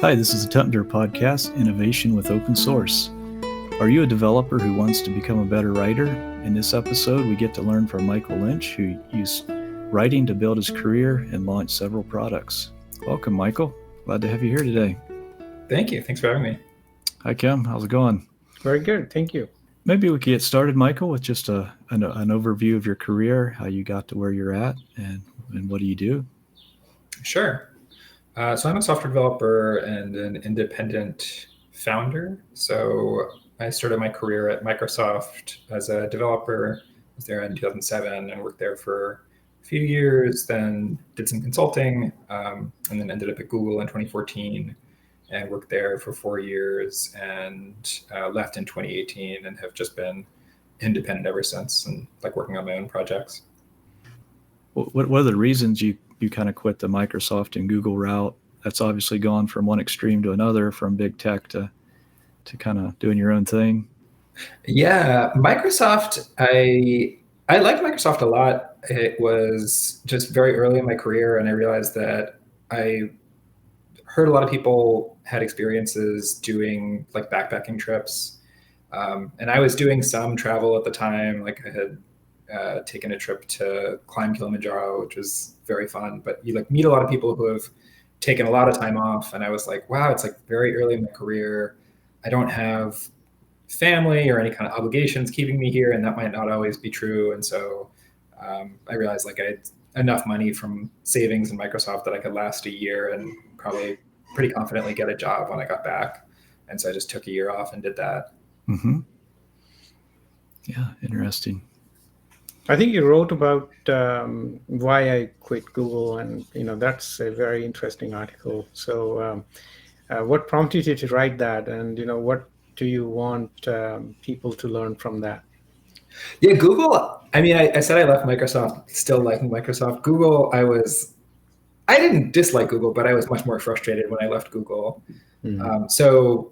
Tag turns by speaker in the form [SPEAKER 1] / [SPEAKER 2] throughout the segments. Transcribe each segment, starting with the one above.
[SPEAKER 1] Hi, this is the Tunder Podcast, Innovation with Open Source. Are you a developer who wants to become a better writer? In this episode, we get to learn from Michael Lynch, who used writing to build his career and launch several products. Welcome, Michael. Glad to have you here today.
[SPEAKER 2] Thank you. Thanks for having me.
[SPEAKER 1] Hi, Kim. How's it going?
[SPEAKER 3] Very good. Thank you.
[SPEAKER 1] Maybe we could get started, Michael, with just an overview of your career, how you got to where you're at, and what do you do?
[SPEAKER 2] Sure. So I'm a software developer and an independent founder. So I started my career at Microsoft as a developer. I was there in 2007 and worked there for a few years, then did some consulting, and then ended up at Google in 2014 and worked there for 4 years and left in 2018 and have just been independent ever since and like working on my own projects.
[SPEAKER 1] What are the reasons you kind of quit the Microsoft and Google route? That's obviously gone from one extreme to another, from big tech to kind of doing your own thing.
[SPEAKER 2] Yeah, Microsoft, I liked Microsoft a lot. It was just very early in my career, and I realized that I heard a lot of people had experiences doing like backpacking trips. And I was doing some travel at the time. Like I had taken a trip to climb Kilimanjaro, which was very fun. But you like meet a lot of people who have taken a lot of time off, and I was like, wow, it's like very early in my career. I don't have family or any kind of obligations keeping me here, and that might not always be true. And so I realized like I had enough money from savings in Microsoft that I could last a year and probably pretty confidently get a job when I got back. And so I just took a year off and did that.
[SPEAKER 1] Mm-hmm. Yeah, interesting.
[SPEAKER 3] I think you wrote about why I quit Google, and that's a very interesting article. So, what prompted you to write that, and what do you want people to learn from that?
[SPEAKER 2] Yeah, Google. I mean, I said I left Microsoft, still liking Microsoft. Google, I didn't dislike Google, but I was much more frustrated when I left Google. Mm-hmm. So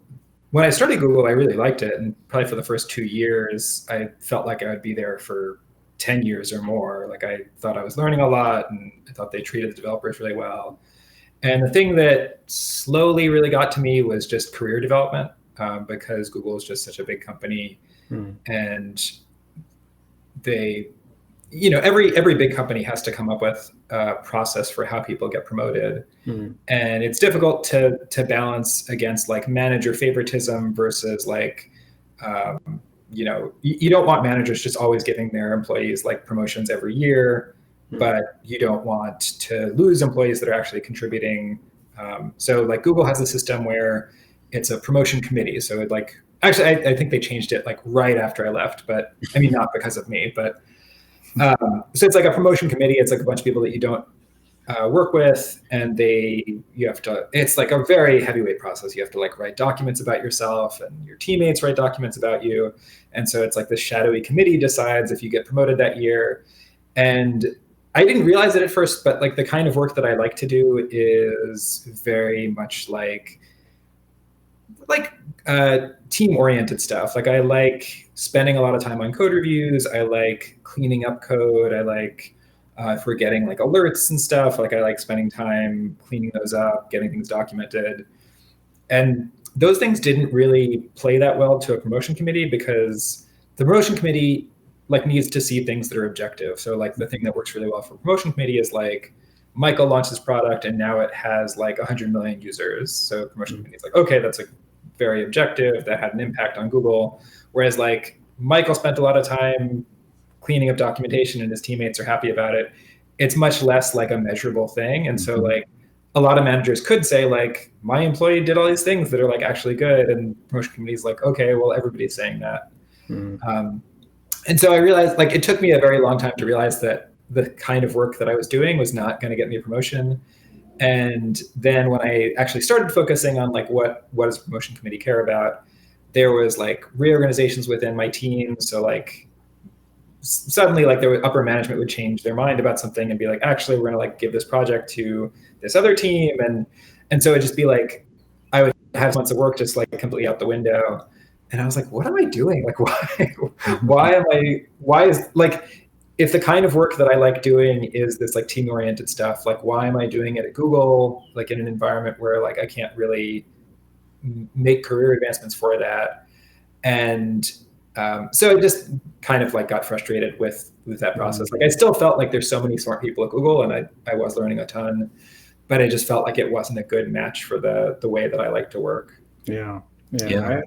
[SPEAKER 2] when I started Google, I really liked it, and probably for the first 2 years, I felt like I would be there for 10 years or more. Like I thought I was learning a lot, and I thought they treated the developers really well. And the thing that slowly really got to me was just career development, because Google is just such a big company, and they, every big company has to come up with a process for how people get promoted. And it's difficult to balance against like manager favoritism versus like, you don't want managers just always giving their employees like promotions every year, but you don't want to lose employees that are actually contributing. So like Google has a system where it's a promotion committee. So it like, actually, I think they changed it like right after I left, but I mean, not because of me, but so it's like a promotion committee. It's like a bunch of people that you don't work with, and it's like a very heavyweight process. You have to like write documents about yourself, and your teammates write documents about you. And so it's like this shadowy committee decides if you get promoted that year. And I didn't realize it at first, but like the kind of work that I like to do is very much like team-oriented stuff. Like I like spending a lot of time on code reviews. I like cleaning up code. I like if we're getting like alerts and stuff, like I like spending time cleaning those up, getting things documented. And those things didn't really play that well to a promotion committee, because the promotion committee like needs to see things that are objective. So like the thing that works really well for a promotion committee is like Michael launched this product and now it has like 100 million users. So promotion committee is like, okay, that's like very objective. That had an impact on Google. Whereas like Michael spent a lot of time cleaning up documentation and his teammates are happy about it. It's much less like a measurable thing. And so like a lot of managers could say like, my employee did all these things that are like actually good. And promotion committee is like, okay, well, everybody's saying that. And so I realized like it took me a very long time to realize that the kind of work that I was doing was not going to get me a promotion. And then when I actually started focusing on like what does promotion committee care about, there was like reorganizations within my team. So like suddenly like upper management would change their mind about something and be like, actually, we're going to like give this project to this other team. And so it'd just be like, I would have months of work just like completely out the window. And I was like, what am I doing? Like, why is like, if the kind of work that I like doing is this like team oriented stuff, like why am I doing it at Google, like in an environment where like I can't really make career advancements for that? And so I just kind of like got frustrated with that process. Like I still felt like there's so many smart people at Google, and I was learning a ton, but I just felt like it wasn't a good match for the way that I like to work.
[SPEAKER 3] Yeah.
[SPEAKER 1] Yeah.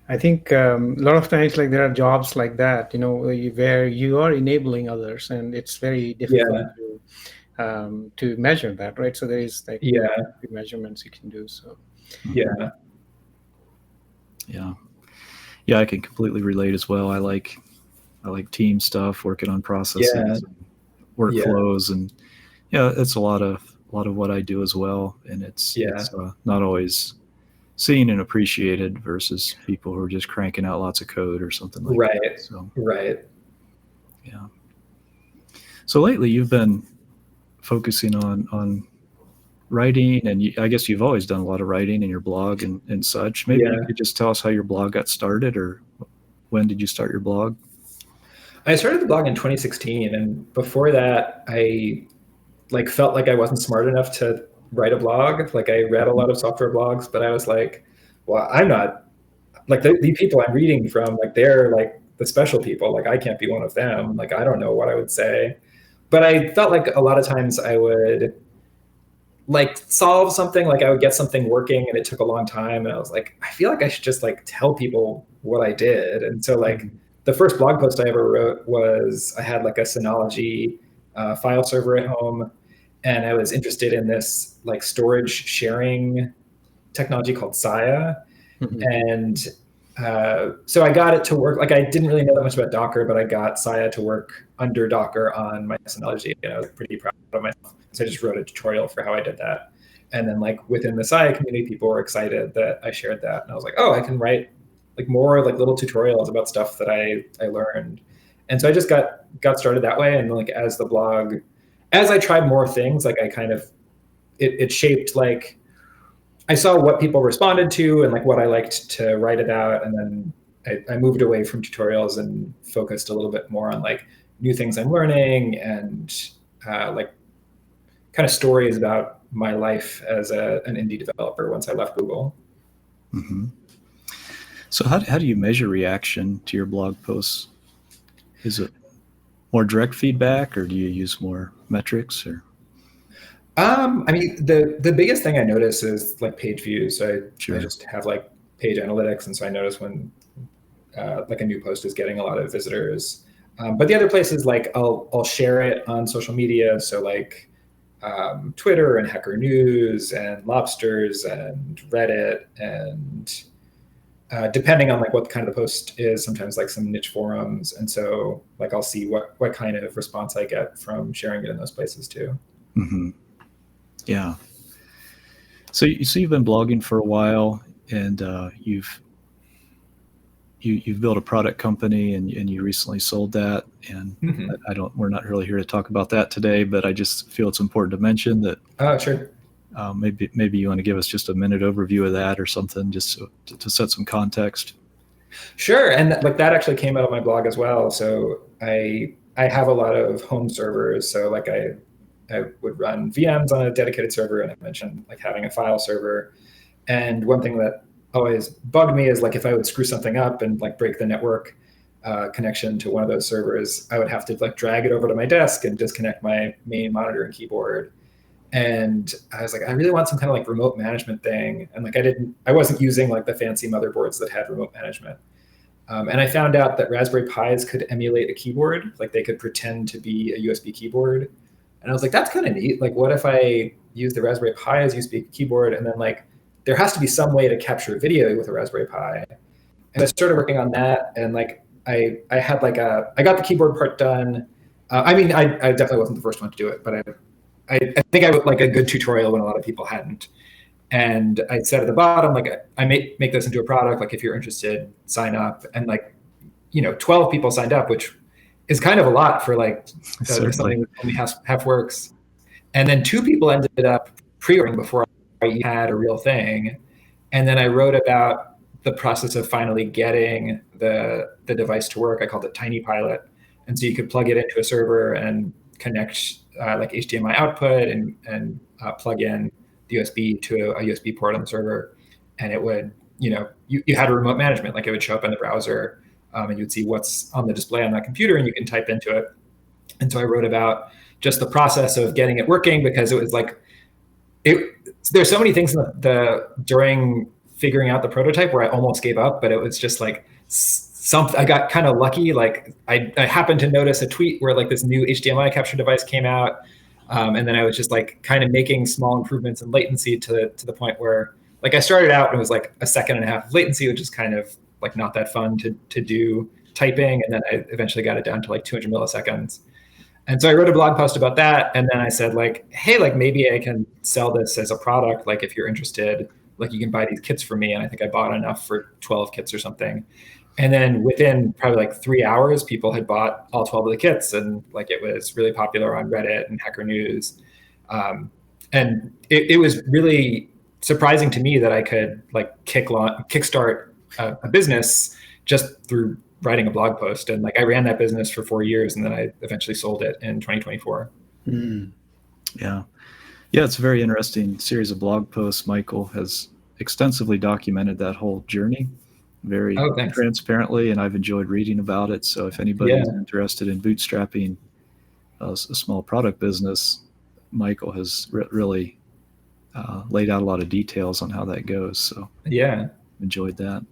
[SPEAKER 3] I think a lot of times, like there are jobs like that, you know, where you are enabling others, and it's very difficult to measure that, right? So there is like measurements you can do. So
[SPEAKER 2] yeah.
[SPEAKER 1] I can completely relate as well. I like team stuff, working on processes, and workflows, and it's a lot of what I do as well. And it's not always seen and appreciated versus people who are just cranking out lots of code or something like that. So, yeah. So lately you've been focusing on writing, and I guess you've always done a lot of writing in your blog and such. Maybe you could just tell us how your blog got started, or when did you start your blog?
[SPEAKER 2] I started the blog in 2016, and before that I like felt like I wasn't smart enough to write a blog. Like I read a lot of software blogs, but I was like, well, I'm not like the people I'm reading from, like they're like the special people. Like I can't be one of them. Like I don't know what I would say. But I felt like a lot of times I would like solve something, like I would get something working and it took a long time. And I was like, I feel like I should just like tell people what I did. And so like the first blog post I ever wrote was I had like a Synology file server at home, and I was interested in this like storage sharing technology called Saya. And so I got it to work. Like I didn't really know that much about Docker, but I got Saya to work under Docker on my Synology, and I was pretty proud of myself. So I just wrote a tutorial for how I did that. And then like within the Saya community, people were excited that I shared that. And I was like, oh, I can write like more like little tutorials about stuff that I learned. And so I just got started that way. And like as I tried more things, like I kind of, it shaped like, I saw what people responded to and like what I liked to write about. And then I moved away from tutorials and focused a little bit more on like new things I'm learning and like kind of stories about my life as an indie developer once I left Google.
[SPEAKER 1] Mm-hmm. So how do you measure reaction to your blog posts? Is it more direct feedback, or do you use more metrics? Or
[SPEAKER 2] I mean, the biggest thing I notice is like page views. So I just have like page analytics, and so I notice when like a new post is getting a lot of visitors. But the other places, like I'll share it on social media, so like Twitter and Hacker News and Lobsters and Reddit, and depending on like what kind of the post is, sometimes like some niche forums. And so like I'll see what kind of response I get from sharing it in those places too.
[SPEAKER 1] Mm-hmm. Yeah. So you've been blogging for a while, and you've built a product company, and you recently sold that. And we're not really here to talk about that today, but I just feel it's important to mention that.
[SPEAKER 2] Oh, sure.
[SPEAKER 1] Maybe you want to give us just a minute overview of that or something, just to set some context.
[SPEAKER 2] Sure. And like that actually came out of my blog as well. So I have a lot of home servers. So like I would run VMs on a dedicated server, and I mentioned like having a file server. And one thing that always bugged me is like if I would screw something up and like break the network connection to one of those servers, I would have to like drag it over to my desk and disconnect my main monitor and keyboard. And I was like, I really want some kind of like remote management thing. And like I wasn't using like the fancy motherboards that had remote management. And I found out that Raspberry Pis could emulate a keyboard, like they could pretend to be a USB keyboard. And I was like, that's kind of neat. Like, what if I use the Raspberry Pi as USB keyboard, and then like there has to be some way to capture video with a Raspberry Pi. And I started working on that, and like I had like I got the keyboard part done. I mean, I definitely wasn't the first one to do it, but I think I would like a good tutorial when a lot of people hadn't. And I said at the bottom, like I make this into a product. Like if you're interested, sign up. And like 12 people signed up, which is kind of a lot for like something that only half works. And then 2 people ended up pre-ordering before I had a real thing. And then I wrote about the process of finally getting the device to work. I called it Tiny Pilot. And so you could plug it into a server and connect like HDMI output and plug in the USB to a USB port on the server. And it would, you had a remote management, like it would show up in the browser, and you'd see what's on the display on that computer and you can type into it. And so I wrote about just the process of getting it working, because it was like, there's so many things during figuring out the prototype where I almost gave up, but it was just like I got kind of lucky. Like I happened to notice a tweet where like this new HDMI capture device came out. And then I was just like kind of making small improvements in latency to the point where like I started out and it was like a second and a half of latency, which is kind of like not that fun to do typing. And then I eventually got it down to like 200 milliseconds. And so I wrote a blog post about that. And then I said like, hey, like maybe I can sell this as a product. Like if you're interested, like you can buy these kits from me. And I think I bought enough for 12 kits or something. And then within probably like 3 hours, people had bought all 12 of the kits. And like it was really popular on Reddit and Hacker News. And it was really surprising to me that I could like kickstart a business just through writing a blog post. And like I ran that business for 4 years and then I eventually sold it in 2024.
[SPEAKER 1] Yeah. Yeah, it's a very interesting series of blog posts. Michael has extensively documented that whole journey very transparently, and I've enjoyed reading about it. So if anybody is interested in bootstrapping a small product business, Michael has really laid out a lot of details on how that goes. So enjoyed that.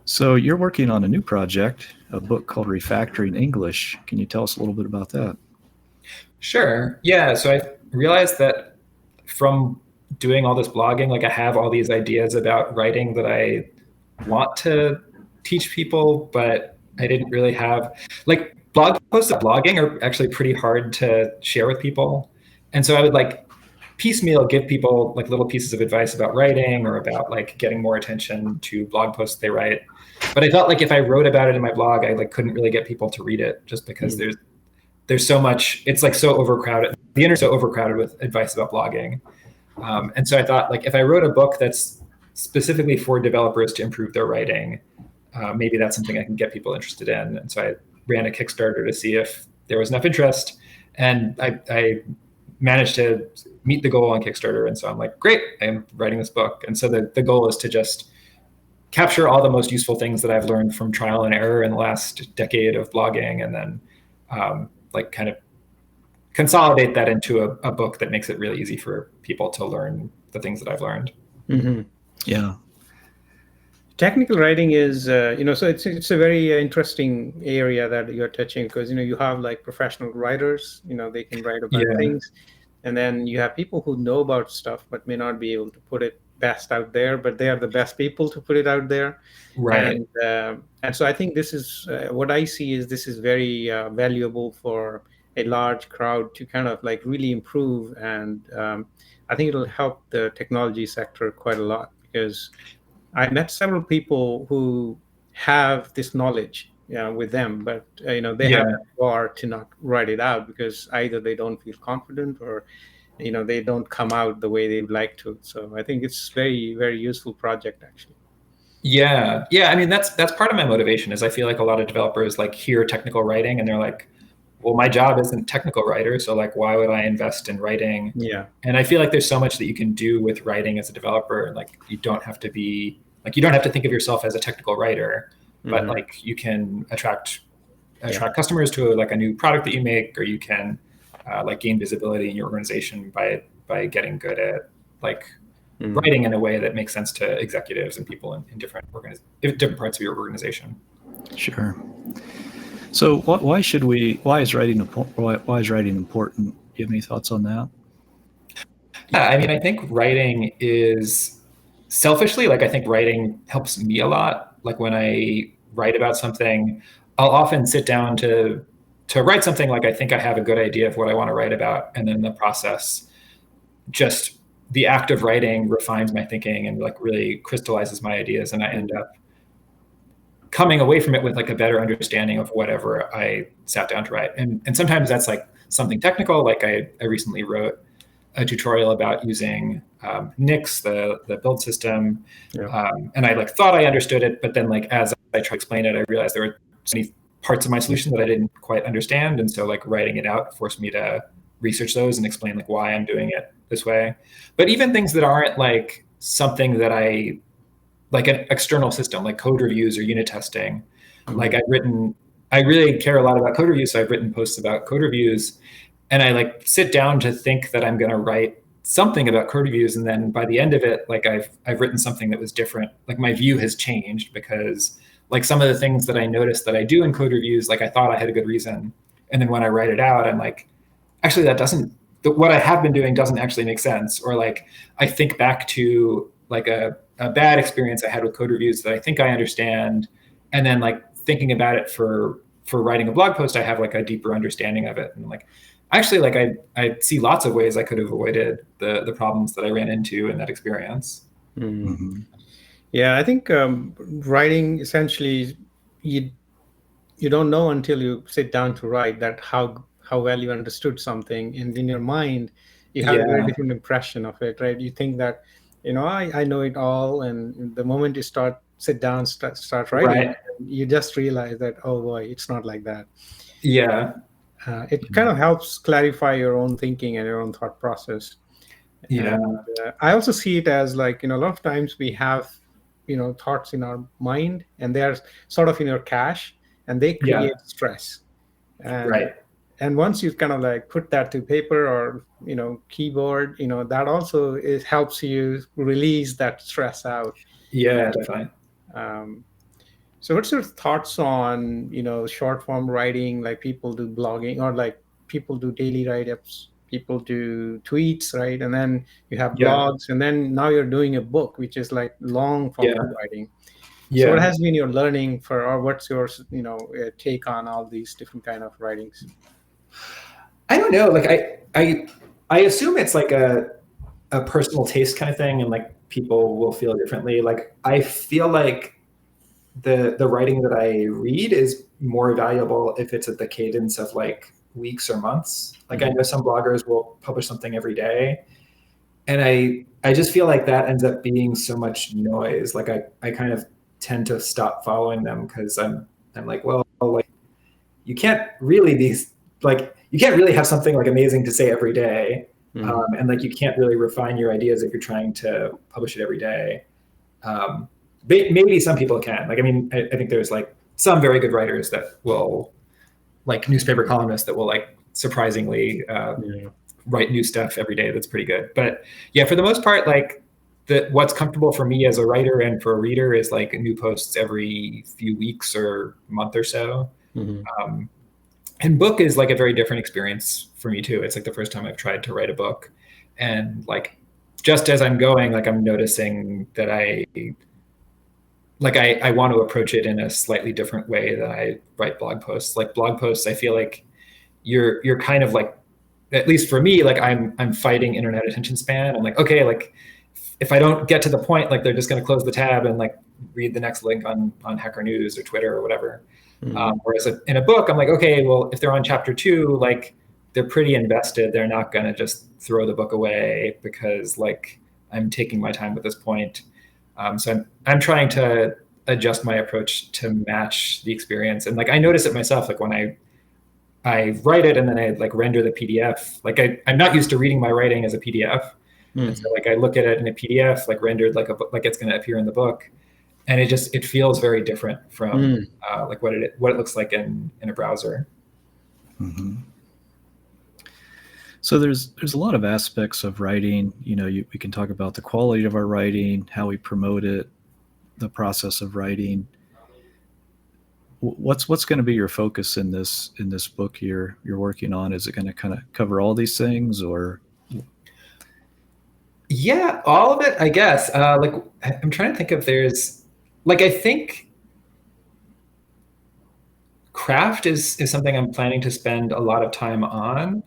[SPEAKER 1] So you're working on a new project, a book called Refactoring English. Can you tell us a little bit about that?
[SPEAKER 2] Sure. Yeah. So I realized that from doing all this blogging, like I have all these ideas about writing that I want to teach people, but I didn't really have, like blog posts of blogging are actually pretty hard to share with people. And so I would like piecemeal give people like little pieces of advice about writing or about like getting more attention to blog posts they write. But I felt like if I wrote about it in my blog, I like couldn't really get people to read it just because there's so much, it's like so overcrowded. The internet's so overcrowded with advice about blogging. And so I thought like if I wrote a book that's specifically for developers to improve their writing, maybe that's something I can get people interested in. And so I ran a Kickstarter to see if there was enough interest. And I managed to meet the goal on Kickstarter. And so I'm like, great, I'm writing this book. And so the goal is to just capture all the most useful things that I've learned from trial and error in the last decade of blogging, and then like kind of consolidate that into a book that makes it really easy for people to learn the things that I've learned.
[SPEAKER 3] Mm-hmm.
[SPEAKER 1] Yeah.
[SPEAKER 3] Technical writing is, so it's a very interesting area that you're touching, because, you have like professional writers, they can write about things. And then you have people who know about stuff, but may not be able to put it best out there, but they are the best people to put it out there.
[SPEAKER 2] Right.
[SPEAKER 3] And so I think this is, what I see is this is very valuable for a large crowd to kind of like really improve. And I think it'll help the technology sector quite a lot, because I met several people who have this knowledge with them, but they have that bar to not write it out, because either they don't feel confident or they don't come out the way they'd like to. So I think it's very, very useful project actually.
[SPEAKER 2] Yeah. I mean, that's part of my motivation. Is I feel like a lot of developers like hear technical writing and they're like, well, my job isn't technical writer, so like why would I invest in writing?
[SPEAKER 3] Yeah.
[SPEAKER 2] And I feel like there's so much that you can do with writing as a developer. Like you don't have to think of yourself as a technical writer, but like you can attract customers to like a new product that you make, or you can like gain visibility in your organization by getting good at like writing in a way that makes sense to executives and people in different parts of your organization.
[SPEAKER 1] Sure. So why is writing important? Do you have any thoughts on that?
[SPEAKER 2] Yeah, I mean, I think writing is selfishly, like I think writing helps me a lot. Like when I write about something, I'll often sit down to write something like I think I have a good idea of what I want to write about. And then the process, just the act of writing refines my thinking and like really crystallizes my ideas. And I end up coming away from it with like a better understanding of whatever I sat down to write. And sometimes that's like something technical. Like I recently wrote a tutorial about using Nix, the build system. And I like thought I understood it, but then like as I tried to explain it, I realized there were so many parts of my solution that I didn't quite understand. And so like writing it out forced me to research those and explain like why I'm doing it this way. But even things that aren't like something that I, like an external system, like code reviews or unit testing, like I really care a lot about code reviews. So I've written posts about code reviews, and I like sit down to think that I'm going to write something about code reviews. And then by the end of it, like I've written something that was different. Like my view has changed because like some of the things that I noticed that I do in code reviews, like I thought I had a good reason. And then when I write it out, I'm like, actually what I have been doing doesn't actually make sense. Or like, I think back to like a bad experience I had with code reviews that I think I understand. And then like thinking about it for writing a blog post, I have like a deeper understanding of it. And like, actually, like I see lots of ways I could have avoided the problems that I ran into in that experience.
[SPEAKER 3] Mm-hmm. Yeah, I think writing essentially, you don't know until you sit down to write that how well you understood something, and in your mind you have a very different impression of it, right? You think that I know it all, and the moment you sit down, start writing,
[SPEAKER 2] Right.
[SPEAKER 3] you just realize that, oh boy, it's not like that.
[SPEAKER 2] Yeah.
[SPEAKER 3] It kind of helps clarify your own thinking and your own thought process.
[SPEAKER 2] Yeah.
[SPEAKER 3] And I also see it as like, a lot of times we have thoughts in our mind, and they're sort of in your cache, and they create stress. And once you kind of like put that to paper or keyboard, that also helps you release that stress out.
[SPEAKER 2] Yeah, definitely.
[SPEAKER 3] So what's your thoughts on short form writing? Like people do blogging, or like people do daily write-ups, people do tweets, right? And then you have blogs, and then now you're doing a book, which is like long form writing. So what has been your learning or what's your take on all these different kind of writings?
[SPEAKER 2] I don't know. Like I assume it's like a personal taste kind of thing, and like people will feel differently. Like I feel like the writing that I read is more valuable if it's at the cadence of like weeks or months. Like I know some bloggers will publish something every day, and I just feel like that ends up being so much noise. Like I kind of tend to stop following them because I'm like, well, like you can't really have something like amazing to say every day. And like you can't really refine your ideas if you're trying to publish it every day. Maybe some people can. Like, I mean, I think there's like some very good writers that will, like newspaper columnists that will like surprisingly write new stuff every day that's pretty good. But yeah, for the most part, like what's comfortable for me as a writer and for a reader is like new posts every few weeks or month or so. And book is like a very different experience for me too. It's like the first time I've tried to write a book, and like just as I'm going, like I'm noticing that I want to approach it in a slightly different way than I write blog posts. Like blog posts, I feel like you're kind of like, at least for me, like I'm fighting internet attention span. I'm like, okay, like if I don't get to the point, like they're just going to close the tab and like read the next link on Hacker News or Twitter or whatever. Whereas in a book, I'm like, okay, well, if they're on chapter 2, like they're pretty invested. They're not going to just throw the book away because like I'm taking my time at this point. So I'm trying to adjust my approach to match the experience. And like I notice it myself, like when I write it and then I like render the PDF, like I'm not used to reading my writing as a PDF. And so like I look at it in a PDF, like rendered like a book, like it's going to appear in the book. And it feels very different from like what it looks like in a browser.
[SPEAKER 1] So there's a lot of aspects of writing. We can talk about the quality of our writing, how we promote it, the process of writing. What's going to be your focus in this book you're working on? Is it going to kind of cover all these things, or?
[SPEAKER 2] Yeah, all of it, I guess. Like I'm trying to think if there's. Like, I think craft is something I'm planning to spend a lot of time on,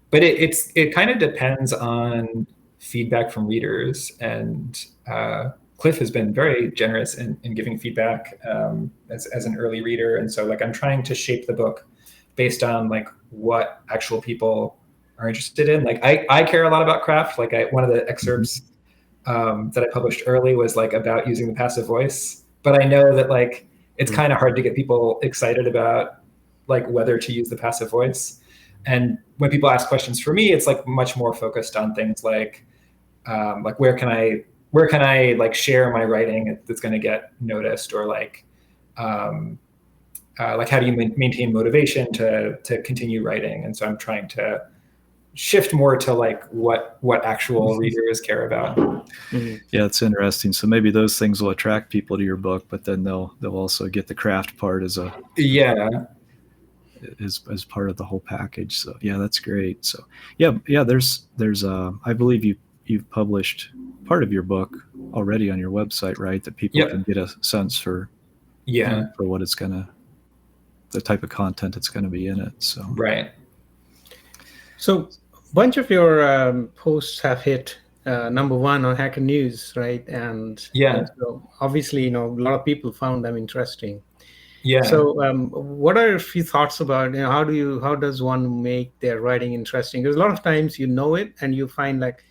[SPEAKER 2] but it kind of depends on feedback from readers. And Cliff has been very generous in giving feedback as an early reader. And so like I'm trying to shape the book based on like what actual people are interested in. Like I care a lot about craft. Like one of the excerpts that I published early was like about using the passive voice. But I know that like it's kind of hard to get people excited about like whether to use the passive voice. And when people ask questions for me, it's like much more focused on things like where can I like share my writing that's going to get noticed, or like how do you maintain motivation to continue writing? And so I'm trying to shift more to like what actual readers care about.
[SPEAKER 1] Yeah, it's interesting. So maybe those things will attract people to your book, but then they'll also get the craft part as as part of the whole package. So yeah, that's great. So yeah, there's I believe you've published part of your book already on your website, right? That people can get a sense for for what it's the type of content it's gonna be in it. So
[SPEAKER 2] right.
[SPEAKER 3] So a bunch of your posts have hit #1 on Hacker News, right? And so obviously, a lot of people found them interesting.
[SPEAKER 2] Yeah.
[SPEAKER 3] So what are a few thoughts about, how does one make their writing interesting? Because a lot of times you know it and you find like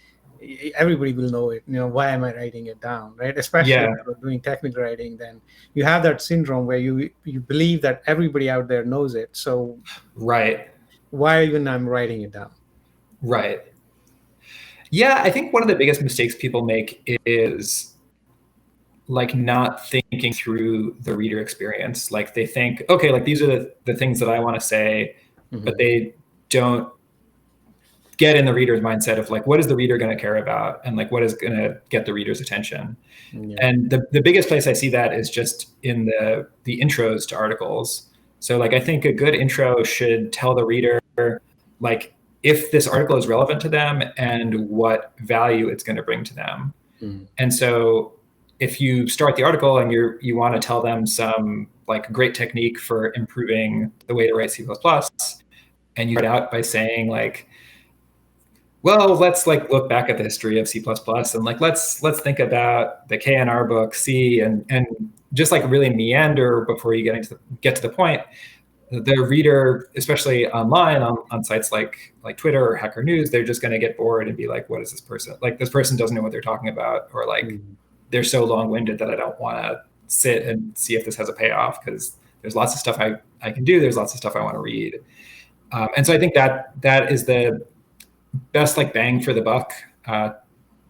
[SPEAKER 3] everybody will know it. Why am I writing it down, right? Especially if you're doing technical writing, then you have that syndrome where you believe that everybody out there knows it. So why even I'm writing it down?
[SPEAKER 2] Right. Yeah, I think one of the biggest mistakes people make is like not thinking through the reader experience. Like they think, okay, like these are the things that I want to say, but they don't get in the reader's mindset of like, what is the reader going to care about? And like, what is going to get the reader's attention? And the biggest place I see that is just in the intros to articles. So like, I think a good intro should tell the reader, like, if this article is relevant to them and what value it's going to bring to them. And so if you start the article and you want to tell them some like great technique for improving the way to write C++, and you start out by saying like, well, let's like look back at the history of C++ and like let's think about the KNR book C and just like really meander before you get to the point. The reader, especially online on sites like Twitter or Hacker News, they're just going to get bored and be like, what is this person? Like this person doesn't know what they're talking about, or like they're so long-winded that I don't want to sit and see if this has a payoff, because there's lots of stuff I can do. There's lots of stuff I want to read. And so I think that is the best like bang for the buck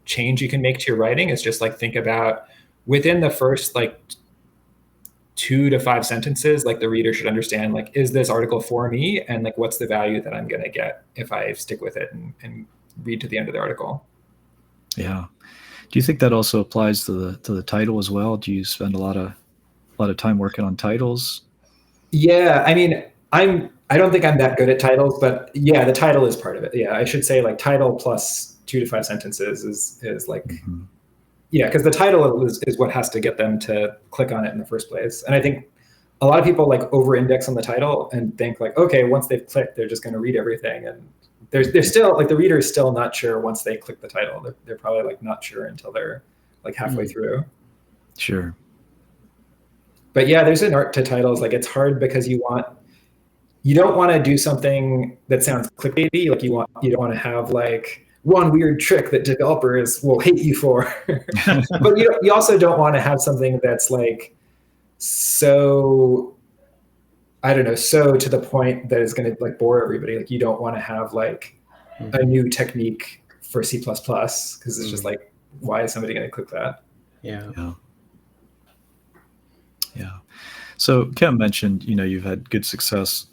[SPEAKER 2] change you can make to your writing, is just like think about within the first like 2 to 5 sentences, like the reader should understand, like, is this article for me? And like, what's the value that I'm going to get if I stick with it and read to the end of the article?
[SPEAKER 1] Yeah. Do you think that also applies to the title as well? Do you spend a lot of time working on titles?
[SPEAKER 2] Yeah. I mean, I don't think I'm that good at titles, but yeah, the title is part of it. Yeah. I should say like title plus 2 to 5 sentences is like, yeah, because the title is what has to get them to click on it in the first place. And I think a lot of people like over-index on the title and think like, okay, once they've clicked, they're just going to read everything. And they're still like, the reader is still not sure once they click the title. They're probably like not sure until they're like halfway through.
[SPEAKER 1] Sure.
[SPEAKER 2] But yeah, there's an art to titles. Like it's hard because you don't want to do something that sounds clickbaity. Like you don't want to have like one weird trick that developers will hate you for. But you also don't want to have something that's like so, I don't know, so to the point that is going to like bore everybody. Like you don't want to have like a new technique for C++ because it's just like, why is somebody going to click that?
[SPEAKER 3] Yeah.
[SPEAKER 1] So Kim mentioned, you've had good success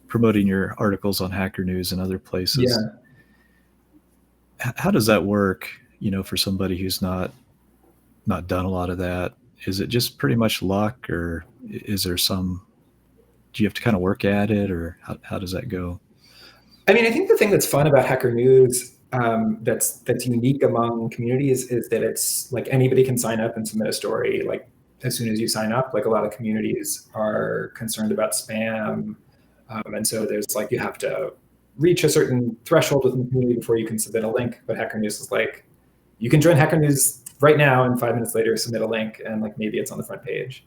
[SPEAKER 1] promoting your articles on Hacker News and other places.
[SPEAKER 2] Yeah.
[SPEAKER 1] How does that work, for somebody who's not done a lot of that? Is it just pretty much luck, or is there do you have to kind of work at it, or how does that go?
[SPEAKER 2] I mean, I think the thing that's fun about Hacker News that's unique among communities is that it's like anybody can sign up and submit a story like as soon as you sign up. Like a lot of communities are concerned about spam. And so there's like, you have to reach a certain threshold within the community before you can submit a link. But Hacker News is like, you can join Hacker News right now and 5 minutes later submit a link and like maybe it's on the front page.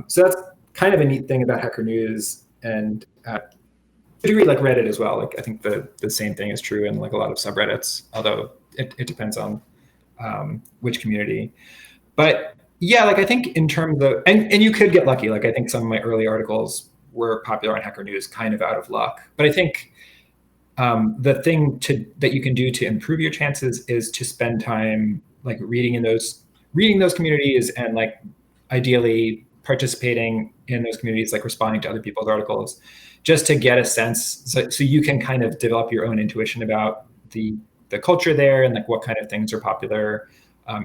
[SPEAKER 2] So that's kind of a neat thing about Hacker News. And if you read like Reddit as well, like I think the same thing is true in like a lot of subreddits, although it depends on which community. But Yeah, like I think in terms of, and you could get lucky. Like I think some of my early articles were popular on Hacker News kind of out of luck. But I think the thing that you can do to improve your chances is to spend time like reading those communities, and like ideally participating in those communities, like responding to other people's articles, just to get a sense, so you can kind of develop your own intuition about the culture there, and like what kind of things are popular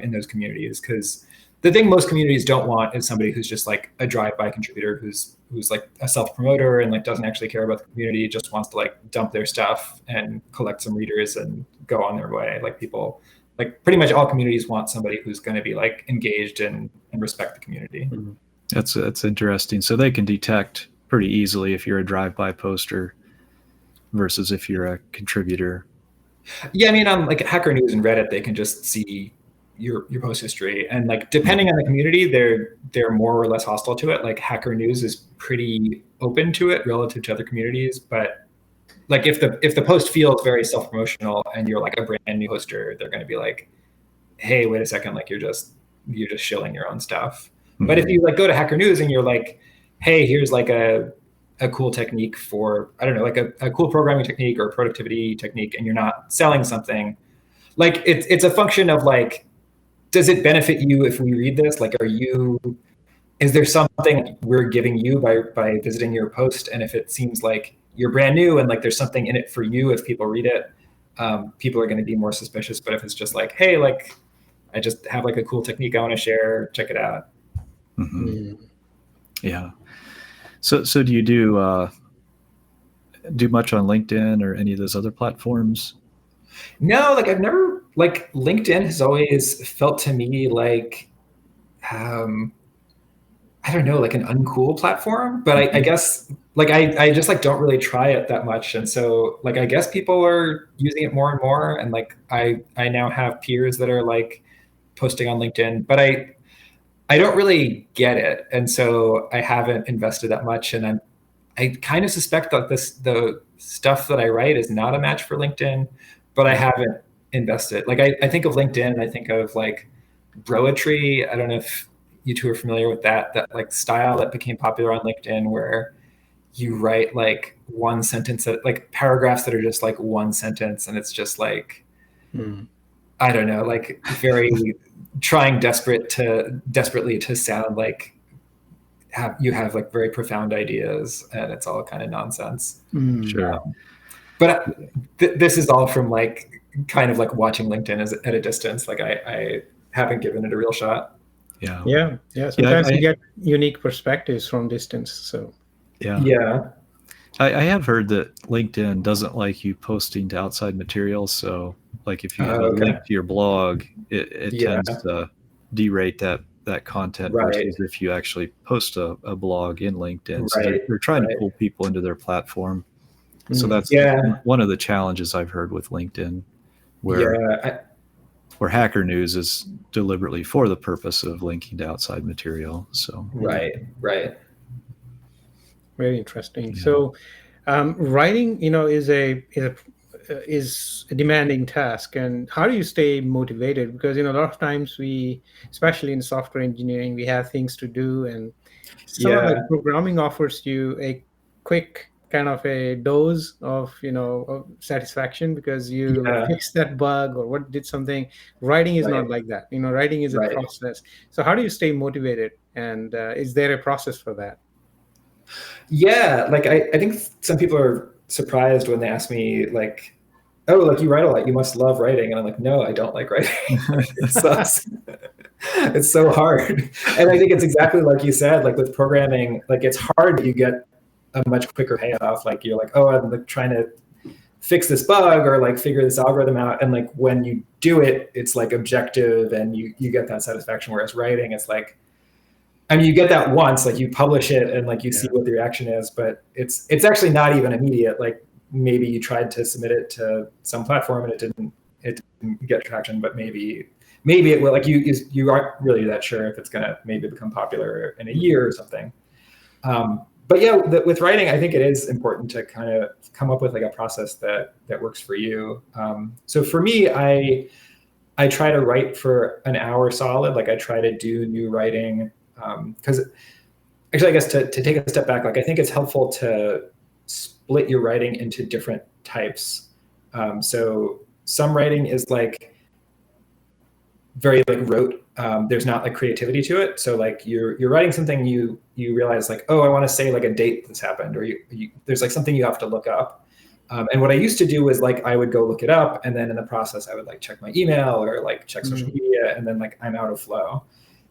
[SPEAKER 2] in those communities. Because the thing most communities don't want is somebody who's just like a drive-by contributor who's like a self-promoter and like doesn't actually care about the community, just wants to like dump their stuff and collect some readers and go on their way. Like people, like pretty much all communities want somebody who's going to be like engaged and respect the community.
[SPEAKER 3] Mm-hmm.
[SPEAKER 1] That's interesting. So they can detect pretty easily if you're a drive-by poster versus if you're a contributor.
[SPEAKER 2] Yeah, I mean, on like Hacker News and Reddit, they can just see your post history, and like depending on the community, they're more or less hostile to it. Like Hacker News is pretty open to it relative to other communities, but like if the post feels very self-promotional and you're like a brand new hoster, they're going to be like, hey, wait a second, like you're just shilling your own stuff. Mm-hmm. But if you like go to Hacker News and you're like, hey, here's like a cool technique for, I don't know, like a cool programming technique or productivity technique, and you're not selling something, like it's a function of like, does it benefit you if we read this? Like, is there something we're giving you by visiting your post? And if it seems like you're brand new and like there's something in it for you, if people read it, people are going to be more suspicious. But if it's just like, hey, like I just have like a cool technique I want to share, check it out.
[SPEAKER 1] Mm-hmm. Yeah. So do you do much on LinkedIn or any of those other platforms?
[SPEAKER 2] No, like I've never, like LinkedIn has always felt to me like, I don't know, like an uncool platform, but I guess like I just like don't really try it that much. And so like, I guess people are using it more and more. And like, I now have peers that are like posting on LinkedIn, but I don't really get it. And so I haven't invested that much. And I kind of suspect that the stuff that I write is not a match for LinkedIn, but I haven't invested. Like I think of LinkedIn and I think of like broetry. I don't know if you two are familiar with that like style that became popular on LinkedIn, where you write like one sentence, like paragraphs that are just like one sentence. And it's just like, I don't know, like very trying desperately to sound like you have like very profound ideas, and it's all kind of nonsense.
[SPEAKER 1] Sure.
[SPEAKER 2] But this is all from like kind of like watching LinkedIn at a distance. Like I haven't given it a real shot.
[SPEAKER 3] Yeah. Sometimes you get unique perspectives from distance. So
[SPEAKER 2] yeah.
[SPEAKER 1] I have heard that LinkedIn doesn't like you posting to outside materials. So like if you have a link to your blog, it tends to derate that content versus if you actually post a blog in LinkedIn. So they're trying to pull people into their platform. So that's one of the challenges I've heard with LinkedIn, where Hacker News is deliberately for the purpose of linking to outside material. So
[SPEAKER 2] right.
[SPEAKER 3] Very interesting. Yeah. So writing, is a demanding task. And how do you stay motivated? Because a lot of times we, especially in software engineering, we have things to do, and some of the programming offers you a quick kind of a dose of of satisfaction because you fixed that bug or did something. Writing is not like that. Writing is a process. So how do you stay motivated? And is there a process for that?
[SPEAKER 2] Yeah, like I think some people are surprised when they ask me like, oh, like you write a lot, you must love writing. And I'm like, no, I don't like writing. It sucks. It's so hard. And I think it's exactly like you said, like with programming, like it's hard, but you get a much quicker payoff. Like you're like, oh, I'm like trying to fix this bug or like figure this algorithm out. And like when you do it, it's like objective and you get that satisfaction. Whereas writing, it's like, I mean, you get that once, like you publish it and like you see what the reaction is, but it's actually not even immediate. Like maybe you tried to submit it to some platform and it didn't get traction, but maybe it will. Like you aren't really that sure if it's gonna maybe become popular in a year or something. But yeah, with writing, I think it is important to kind of come up with like a process that works for you. So for me, I try to write for an hour solid. Like I try to do new writing. Because actually, I guess to take a step back, like I think it's helpful to split your writing into different types. So some writing is like very like rote. There's not like creativity to it. So like you're writing something, you realize like, oh, I want to say like a date this happened, or there's like something you have to look up. And what I used to do was like I would go look it up, and then in the process I would like check my email or like check social media, and then like I'm out of flow.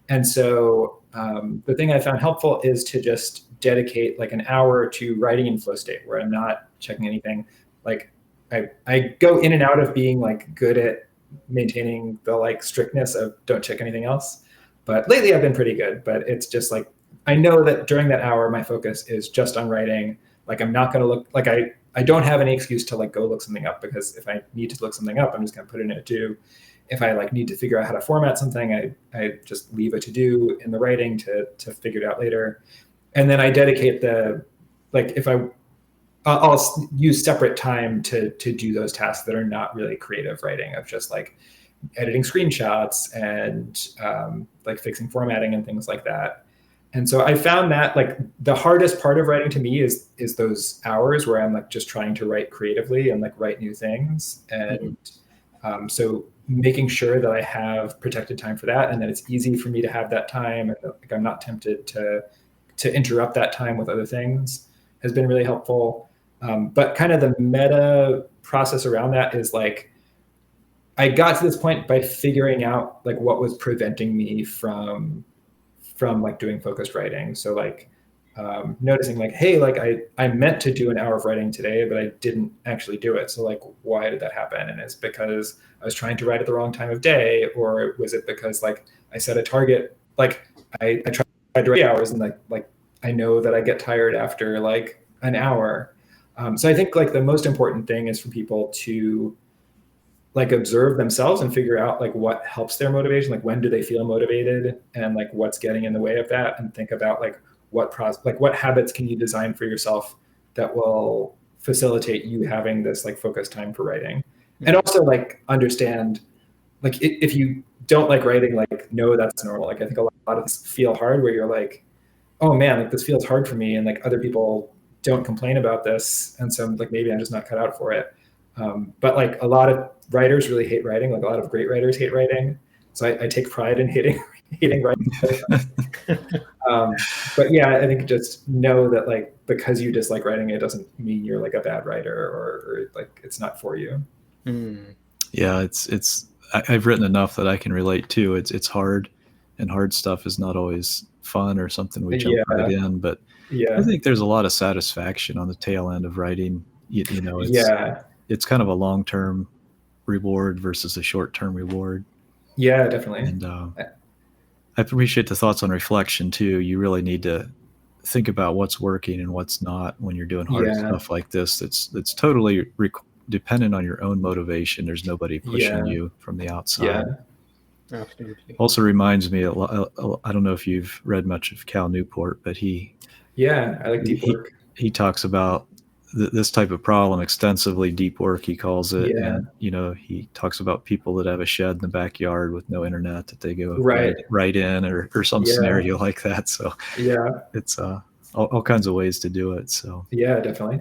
[SPEAKER 2] And so the thing I found helpful is to just dedicate like an hour to writing in flow state where I'm not checking anything. Like I go in and out of being like good at maintaining the like strictness of don't check anything else. But lately I've been pretty good, but it's just like, I know that during that hour, my focus is just on writing. Like I'm not going to look like I don't have any excuse to like go look something up, because if I need to look something up, I'm just going to put it in a to-do. If I like need to figure out how to format something, I just leave a to-do in the writing to figure it out later. And then I dedicate like if I'll use separate time to do those tasks that are not really creative writing, of just like editing screenshots and like fixing formatting and things like that. And so I found that like the hardest part of writing to me is those hours where I'm like just trying to write creatively and like write new things. And so making sure that I have protected time for that, and that it's easy for me to have that time, and like I'm not tempted to interrupt that time with other things, has been really helpful. But kind of the meta process around that is like, I got to this point by figuring out like what was preventing me from like doing focused writing. So like noticing like, hey, like I meant to do an hour of writing today, but I didn't actually do it. So like, why did that happen? And it's because I was trying to write at the wrong time of day, or was it because like I set a target, like I tried to write 8 hours, and like I know that I get tired after like an hour. So I think like the most important thing is for people to like observe themselves and figure out like what helps their motivation, like when do they feel motivated, and like what's getting in the way of that, and think about like what habits can you design for yourself that will facilitate you having this like focused time for writing. And also like understand like if you don't like writing, like no, that's normal. Like I think a lot of this feel hard where you're like, oh man, like this feels hard for me, and like other people don't complain about this, and so like maybe I'm just not cut out for it. But like a lot of writers really hate writing. Like a lot of great writers hate writing. So I take pride in hating writing. But yeah, I think just know that like because you dislike writing, it doesn't mean you're like a bad writer, or like it's not for you.
[SPEAKER 1] Yeah, I've written enough that I can relate to. It's hard, and hard stuff is not always fun or something we jump right in. But I think there's a lot of satisfaction on the tail end of writing. You know, it's kind of a long-term reward versus a short-term reward.
[SPEAKER 2] Yeah, definitely.
[SPEAKER 1] And I appreciate the thoughts on reflection too. You really need to think about what's working and what's not when you're doing hard stuff like this. It's totally dependent on your own motivation. There's nobody pushing you from the outside.
[SPEAKER 3] Yeah, absolutely.
[SPEAKER 1] Also reminds me, I don't know if you've read much of Cal Newport, but I
[SPEAKER 2] like deep work.
[SPEAKER 1] He talks about this type of problem extensively, deep work he calls it. And you know, he talks about people that have a shed in the backyard with no internet that they go right in, or some scenario like that. So it's all kinds of ways to do it. So
[SPEAKER 2] yeah, definitely.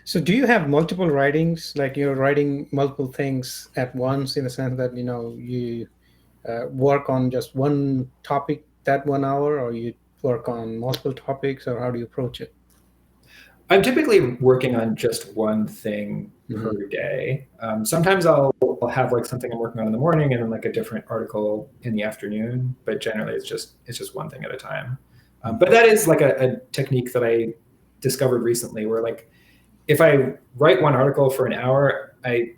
[SPEAKER 3] So do you have multiple writings, like you're writing multiple things at once, in the sense that you work on just one topic that 1 hour, or you work on multiple topics, or how do you approach it?
[SPEAKER 2] I'm typically working on just one thing per day. Sometimes I'll have like something I'm working on in the morning, and then like a different article in the afternoon. But generally, it's just one thing at a time. But that is like a technique that I discovered recently, where like if I write one article for an hour, I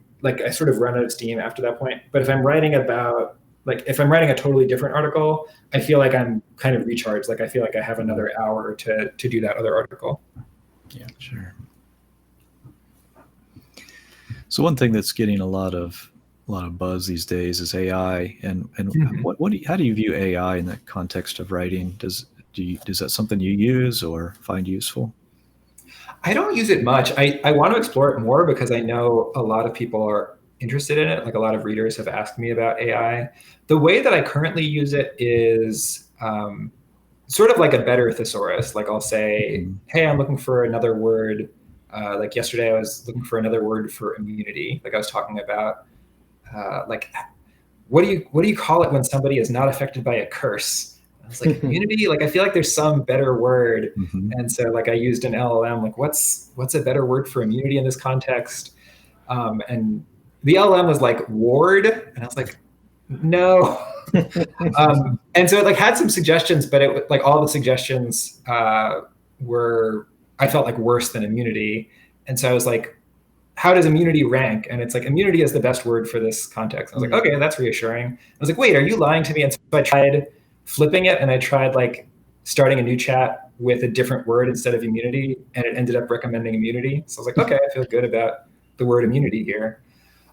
[SPEAKER 2] sort of run out of steam after that point. But if I'm writing a totally different article, I feel like I'm kind of recharged. Like I feel like I have another hour to do that other article.
[SPEAKER 1] Yeah, sure. So one thing that's getting a lot of buzz these days is AI, and how do you view AI in the context of writing? Is that something you use or find useful?
[SPEAKER 2] I don't use it much. I want to explore it more, because I know a lot of people are interested in it. Like a lot of readers have asked me about AI. The way that I currently use it is sort of like a better thesaurus. Like I'll say, hey, I'm looking for another word. Like yesterday, I was looking for another word for immunity. Like I was talking about, like, what do you call it when somebody is not affected by a curse? I was like, immunity. Like I feel like there's some better word, and so like I used an LLM. Like what's a better word for immunity in this context? And the LLM was like ward, and I was like, no. And so it like had some suggestions, but it like all the suggestions were, I felt like worse than immunity. And so I was like, how does immunity rank? And it's like, immunity is the best word for this context. I was like, okay, that's reassuring. I was like, wait, are you lying to me? And so I tried flipping it, and I tried like starting a new chat with a different word instead of immunity, and it ended up recommending immunity. So I was like, okay, I feel good about the word immunity here.